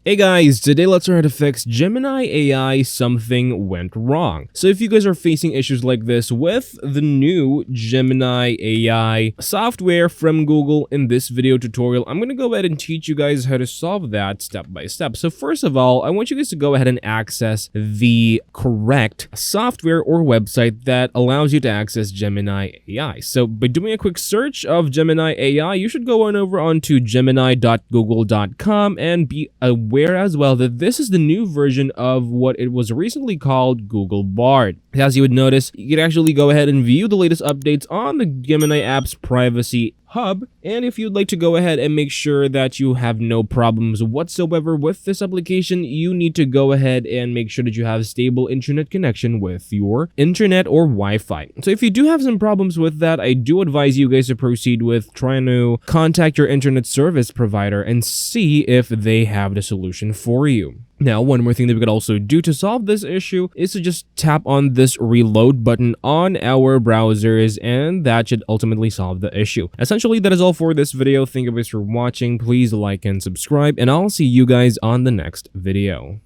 Hey guys, today let's learn how to fix Gemini AI something went wrong. So if you guys are facing issues like this with the new Gemini AI software from Google, in this video tutorial, I'm going to go ahead and teach you guys how to solve that step by step. So first of all, I want you guys to go ahead and access the correct software or website that allows you to access Gemini AI. So by doing a quick search of Gemini AI, you should go on over onto gemini.google.com and be aware as well that this is the new version of what it was recently called Google Bard. As you would notice, you can actually go ahead and view the latest updates on the Gemini app's privacy hub, and if you'd like to go ahead and make sure that you have no problems whatsoever with this application, you need to go ahead and make sure that you have stable internet connection with your internet or Wi-Fi. So if you do have some problems with that, I do advise you guys to proceed with trying to contact your internet service provider and see if they have the solution for you. Now, one more thing that we could also do to solve this issue is to just tap on this reload button on our browsers, and that should ultimately solve the issue. Essentially, that is all for this video. Thank you guys for watching. Please like and subscribe, and I'll see you guys on the next video.